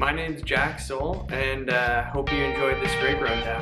My name's Jack Soul, and hope you enjoyed this great rundown.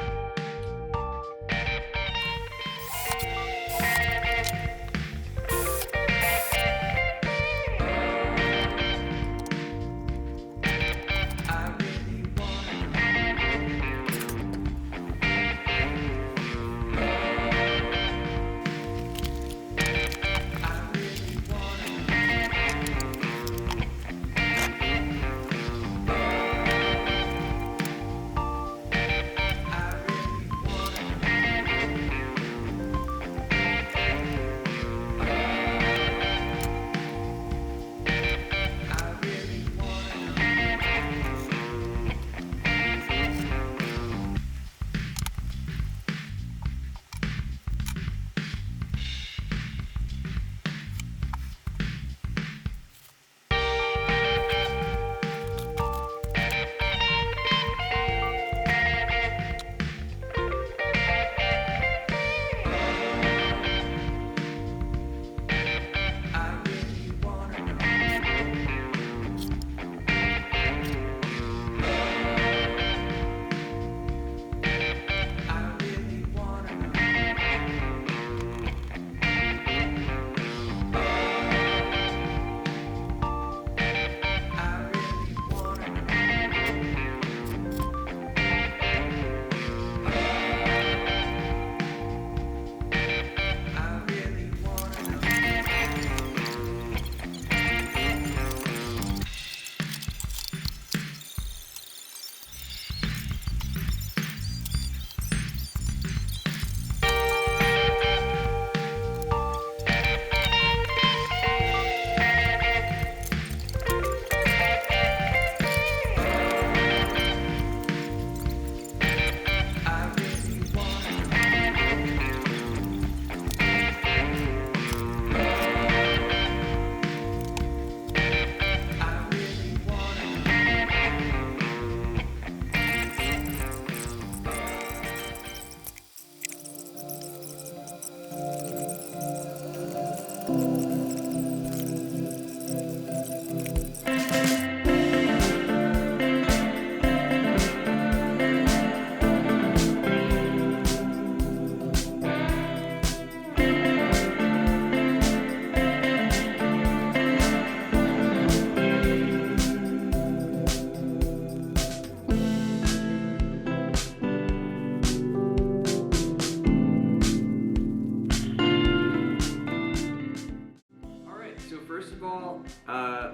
First of all,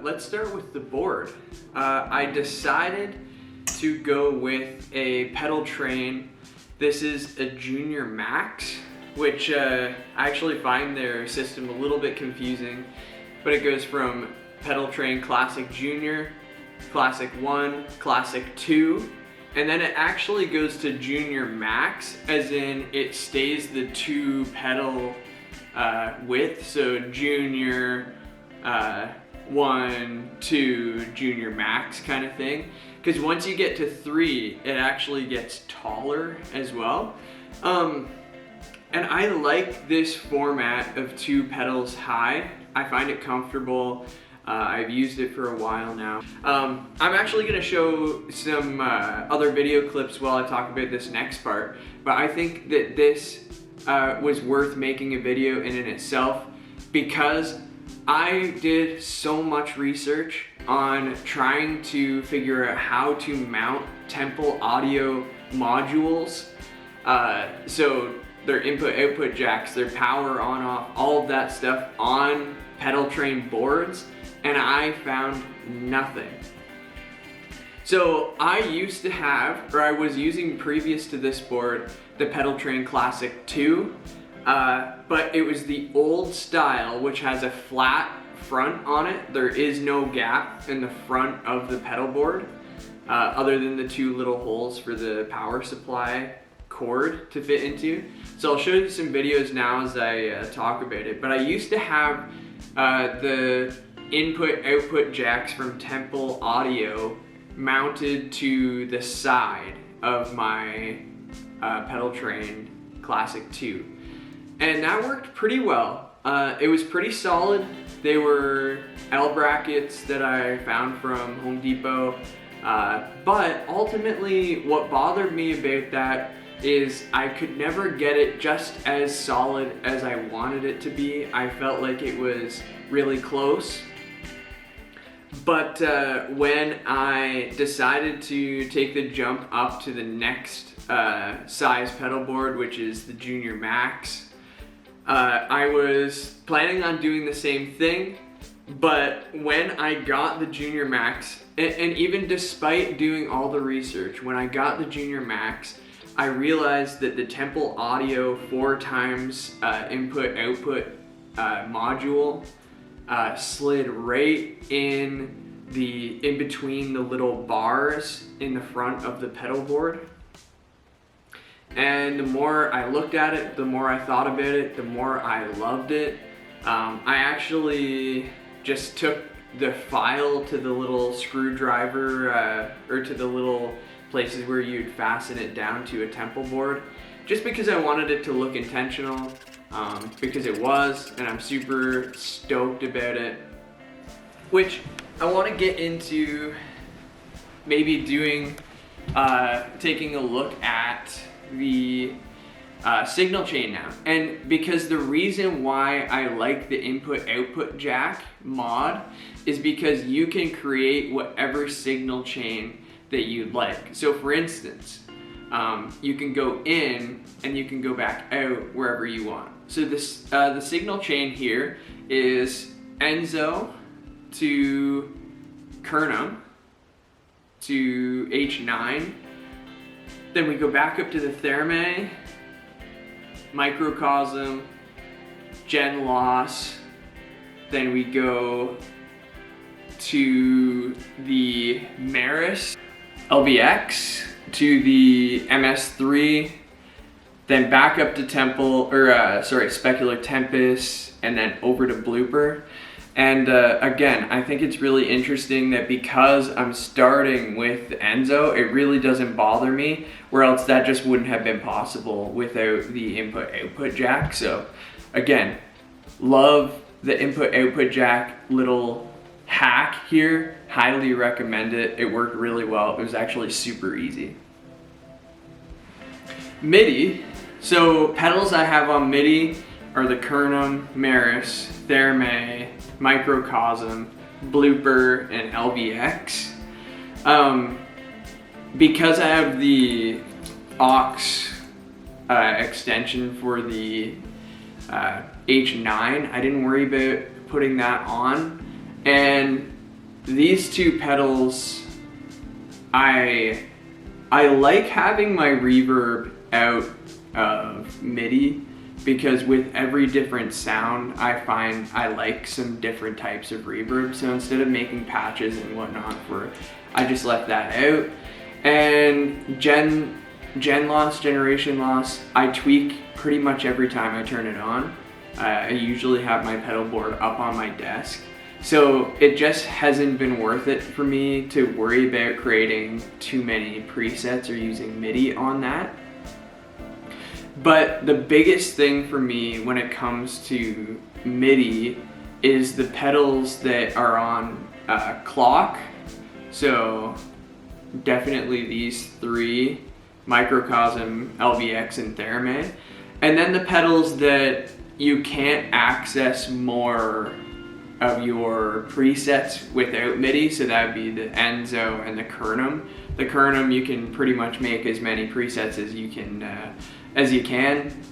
let's start with the board. I decided to go with a Pedaltrain. This is a Junior Max, which I actually find their system a little bit confusing, but it goes from Pedaltrain Classic Junior, Classic 1, Classic 2, and then it actually goes to Junior Max, as in it stays the 2 pedal width, so Junior, 1, 2, Junior Max kind of thing. Because once you get to 3, it actually gets taller as well. And I like this format of 2 pedals high. I find it comfortable. I've used it for a while now. I'm actually going to show some other video clips while I talk about this next part, but I think that this was worth making a video in itself because I did so much research on trying to figure out how to mount Temple audio modules. So their input-output jacks, their power on-off, all of that stuff on Pedaltrain boards, and I found nothing. So I used to have, or I was using previous to this board, the Pedaltrain Classic 2, but it was the old style, which has a flat front on it. There is no gap in the front of the pedal board, other than the 2 little holes for the power supply cord to fit into. So I'll show you some videos now as I talk about it, but I used to have the input-output jacks from Temple Audio mounted to the side of my Pedaltrain Classic 2. And that worked pretty well. It was pretty solid. They were L brackets that I found from Home Depot. But ultimately, what bothered me about that is I could never get it just as solid as I wanted it to be. I felt like it was really close. But when I decided to take the jump up to the next size pedal board, which is the Junior Max, I was planning on doing the same thing. But when I got the Junior Max, and even despite doing all the research, when I got the Junior Max, I realized that the Temple Audio 4x input-output module slid right in between the little bars in the front of the pedal board. And the more I looked at it, the more I thought about it, the more I loved it. I actually just took the file to the little screwdriver or to the little places where you'd fasten it down to a Temple board, just because I wanted it to look intentional, because it was, and I'm super stoked about it. Which I want to get into maybe doing, taking a look at the signal chain now. And because the reason why I like the input-output jack mod is because you can create whatever signal chain that you'd like. So for instance, you can go in and you can go back out wherever you want. So this the signal chain here is Enzo to Kernom to H9. Then we go back up to the Thermae, Microcosm, Gen Loss. Then we go to the Meris, LBX, to the MS3, then back up to Specular Tempus, and then over to Blooper. And again, I think it's really interesting that because I'm starting with Enzo, it really doesn't bother me, where else that just wouldn't have been possible without the input-output jack. So again, love the input-output jack little hack here. Highly recommend it. It worked really well. It was actually super easy. Midi. So pedals I have on Midi are the Kernom, Meris, Thermae, Microcosm, Blooper, and LBX. Because I have the aux extension for the H9, I didn't worry about putting that on. And these two pedals, I like having my reverb out of Midi, because with every different sound, I find I like some different types of reverb. So instead of making patches and whatnot I just left that out. And generation loss, I tweak pretty much every time I turn it on. I usually have my pedal board up on my desk. So it just hasn't been worth it for me to worry about creating too many presets or using Midi on that. But the biggest thing for me when it comes to Midi is the pedals that are on clock. So definitely these three, Microcosm, LBX, and Thermae. And then the pedals that you can't access more of your presets without Midi, so that would be the Enzo and the Kernom. The Kernom, you can pretty much make as many presets as you can,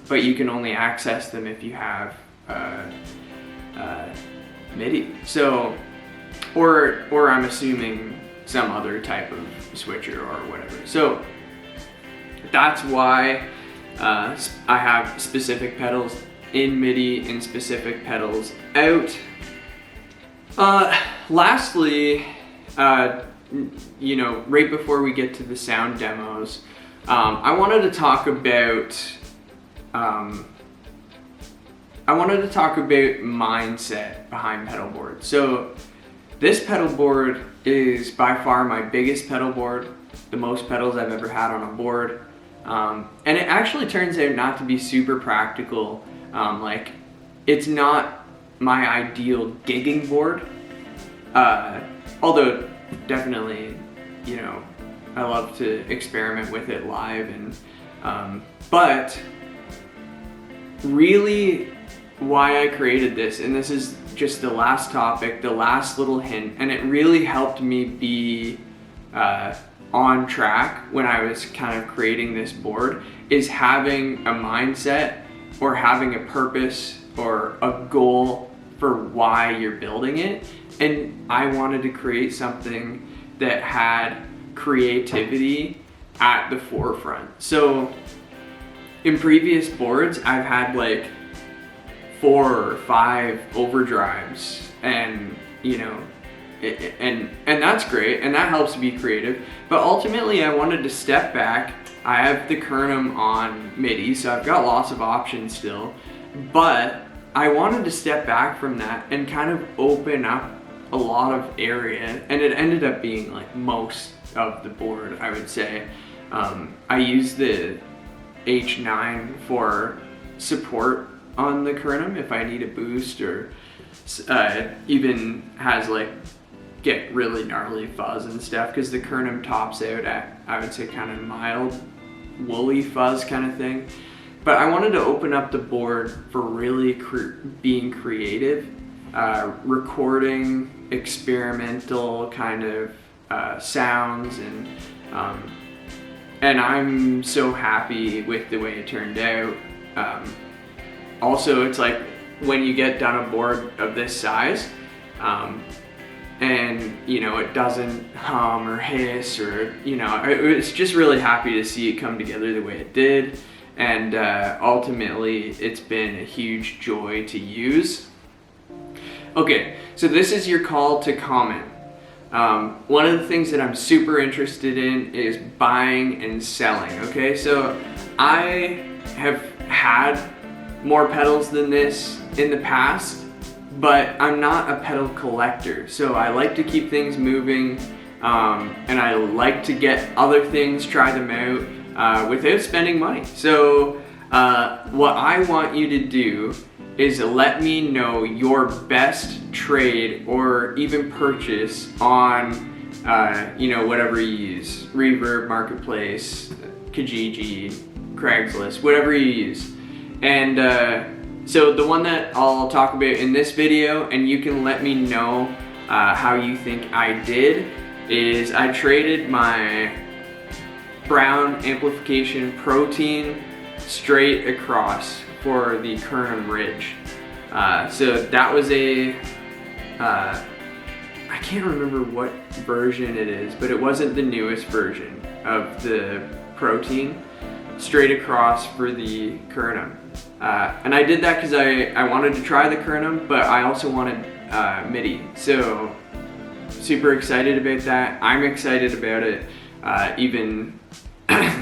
but you can only access them if you have Midi. So, or I'm assuming some other type of switcher or whatever. So that's why I have specific pedals in Midi and specific pedals out. Lastly, right before we get to the sound demos, I wanted to talk about mindset behind pedal board. So this pedal board is by far my biggest pedal board, the most pedals I've ever had on a board, and it actually turns out not to be super practical. Like, it's not my ideal gigging board, although definitely you know, I love to experiment with it live. And but really why I created this, and this is just the last topic, the last little hint, and it really helped me be on track when I was kind of creating this board, is having a mindset or having a purpose or a goal for why you're building it. And I wanted to create something that had creativity at the forefront. So in previous boards, I've had like 4 or 5 overdrives, and you know, and that's great, and that helps to be creative. But ultimately, I wanted to step back. I have the Kernom on Midi, so I've got lots of options still, but I wanted to step back from that and kind of open up a lot of area, and it ended up being like most of the board, I would say. I use the H9 for support on the Kernom if I need a boost, or even has like get really gnarly fuzz and stuff, because the Kernom tops out at, I would say, kind of mild woolly fuzz kind of thing. But I wanted to open up the board for really being creative, recording experimental kind of sounds, and I'm so happy with the way it turned out. Also, it's like when you get done a board of this size, and you know, it doesn't hum or hiss, or you know, it's just really happy to see it come together the way it did. And ultimately, it's been a huge joy to use. Okay, so this is your call to comment. One of the things that I'm super interested in is buying and selling. Okay, so I have had more pedals than this in the past, but I'm not a pedal collector. So I like to keep things moving, and I like to get other things, try them out without spending money. So what I want you to do is let me know your best trade or even purchase on you know, whatever you use, Reverb, Marketplace, Kijiji, Craigslist, whatever you use. And so the one that I'll talk about in this video, and you can let me know how you think I did, is I traded my Brown amplification protein straight across for the Kernom Ridge. So that was a, I can't remember what version it is, but it wasn't the newest version of the protein, straight across for the Kernom. And I did that because I wanted to try the Kernom, but I also wanted Midi. So super excited about that. I'm excited about it, even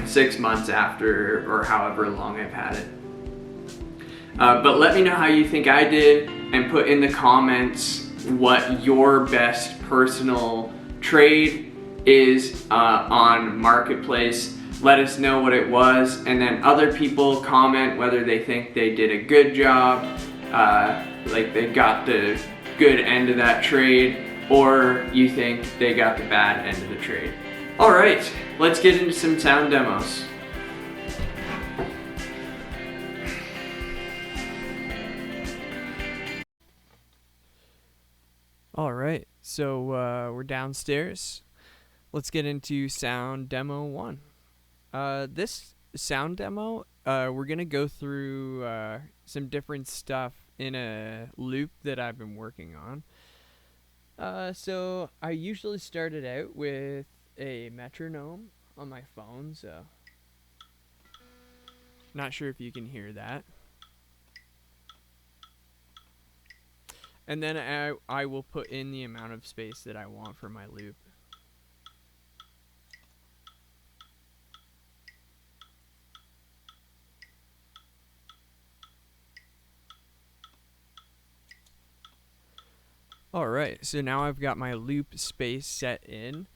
6 months after, or however long I've had it. But let me know how you think I did, and put in the comments what your best personal trade is on Marketplace. Let us know what it was, and then other people comment whether they think they did a good job, like they got the good end of that trade, or you think they got the bad end of the trade. All right, let's get into some sound demos. All right, so we're downstairs. Let's get into sound demo 1. This sound demo, we're gonna go through some different stuff in a loop that I've been working on. So I usually start it out with a metronome on my phone, so not sure if you can hear that. And then I will put in the amount of space that I want for my loop. Alright, so now I've got my loop space set in.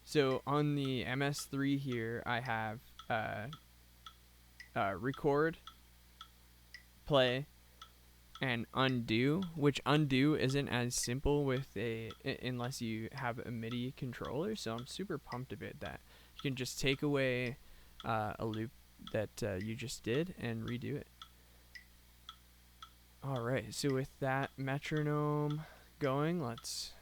So on the MS3 here, I have record, play, and undo, which undo isn't as simple with unless you have a MIDI controller. So I'm super pumped about that. You can just take away a loop that you just did and redo it. All right, so with that metronome going, let's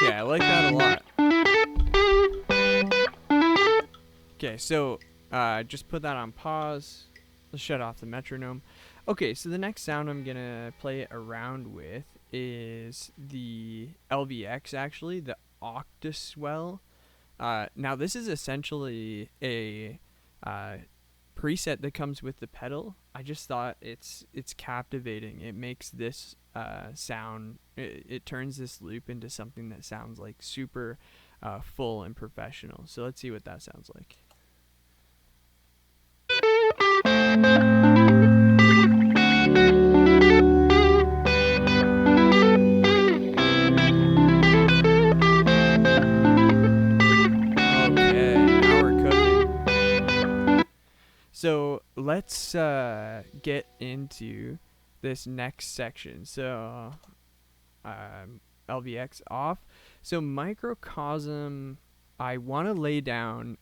I like that a lot. Okay, so just put that on pause. Let's shut off the metronome. Okay, so the next sound I'm gonna play around with is the LVX, actually, the Octaswell. Now this is essentially a preset that comes with the pedal. I just thought it's captivating. It makes this sound. It turns this loop into something that sounds like super full and professional. So let's see what that sounds like. So let's get into this next section. So LVX off. So Microcosm, I want to lay down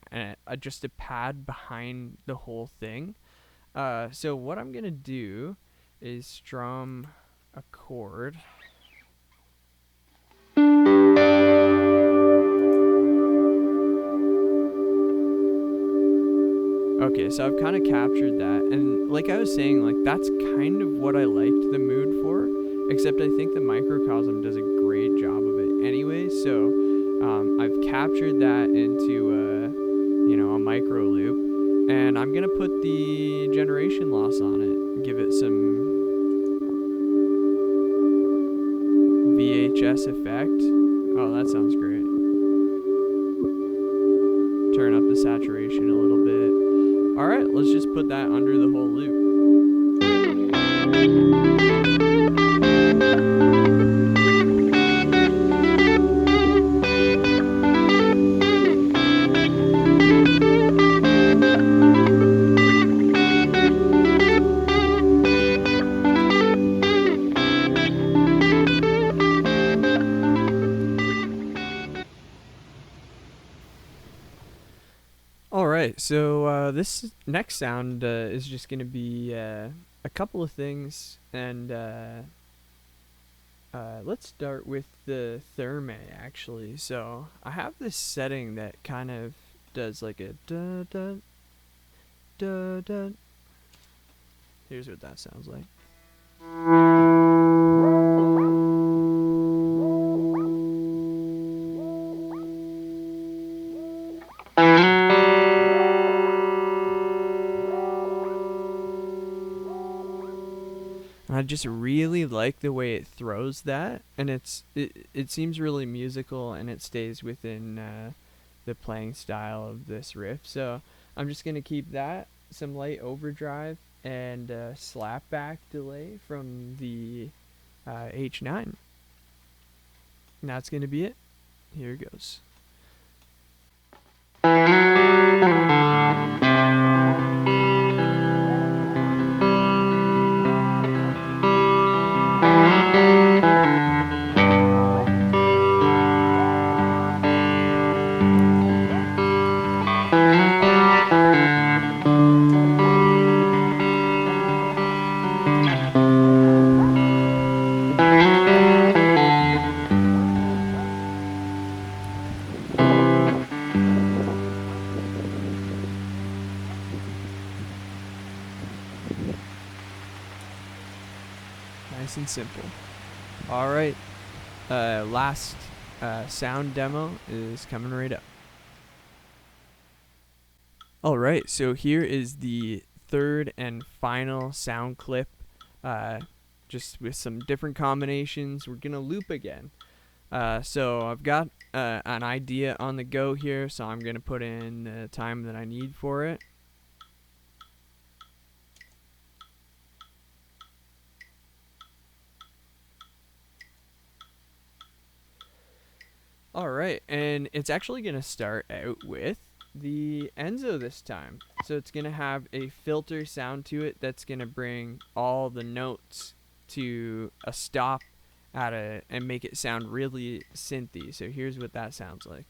just a pad behind the whole thing. So what I'm going to do is strum a chord. Okay, so I've kind of captured that, and like I was saying, like that's kind of what I liked the mood for, except I think the Microcosm does a great job of it anyway. So I've captured that into a micro loop, and I'm gonna put the generation loss on it, give it some VHS effect. Oh, that sounds great. Turn up the saturation a little bit. All right, let's just put that under the whole loop. So this next sound is just going to be a couple of things, and let's start with the Thermae, actually. So I have this setting that kind of does like a da-da, da-da. Here's what that sounds like. I just really like the way it throws that, and it seems really musical, and it stays within the playing style of this riff. So I'm just gonna keep that, some light overdrive, and slapback delay from the H9. And that's gonna be it. Here it goes. Nice and simple. All right, last sound demo is coming right up. All right, so here is the third and final sound clip, just with some different combinations. We're gonna loop again. So I've got an idea on the go here, so I'm going to put in the time that I need for it. Alright, and it's actually going to start out with the Enzo this time. So it's going to have a filter sound to it that's going to bring all the notes to a stop and make it sound really synthy. So here's what that sounds like.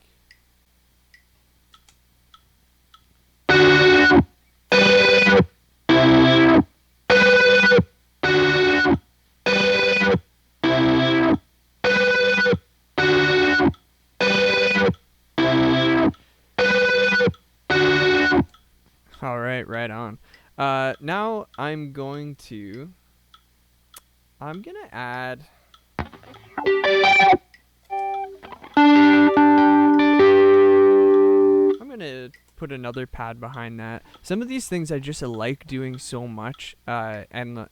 Alright, right on. Now I'm gonna add put another pad behind that. Some of these things I just like doing so much, and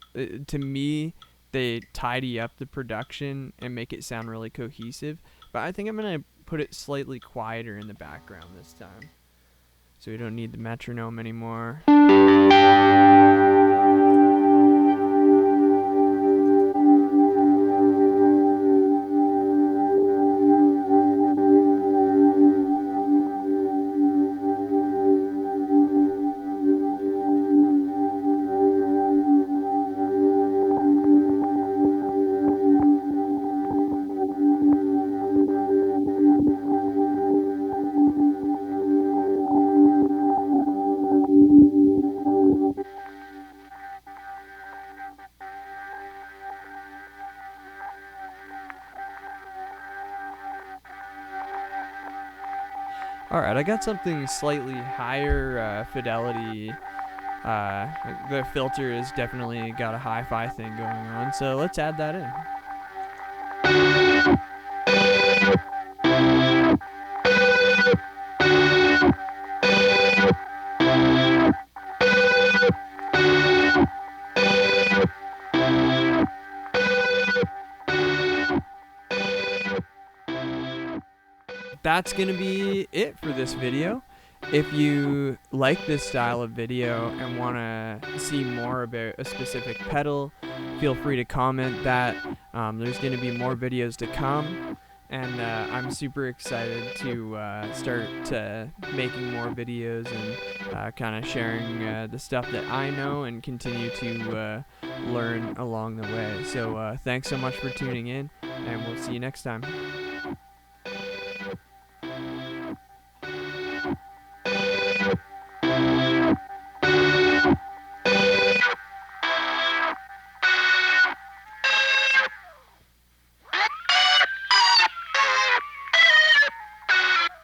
to me they tidy up the production and make it sound really cohesive. But I think I'm gonna put it slightly quieter in the background this time, so we don't need the metronome anymore. Alright, I got something slightly higher fidelity. The filter has definitely got a hi-fi thing going on, so let's add that in. That's gonna be it for this video. If you like this style of video and want to see more about a specific pedal, feel free to comment that. There's going to be more videos to come, and I'm super excited to start making more videos and kind of sharing the stuff that I know and continue to learn along the way. So thanks so much for tuning in, and we'll see you next time.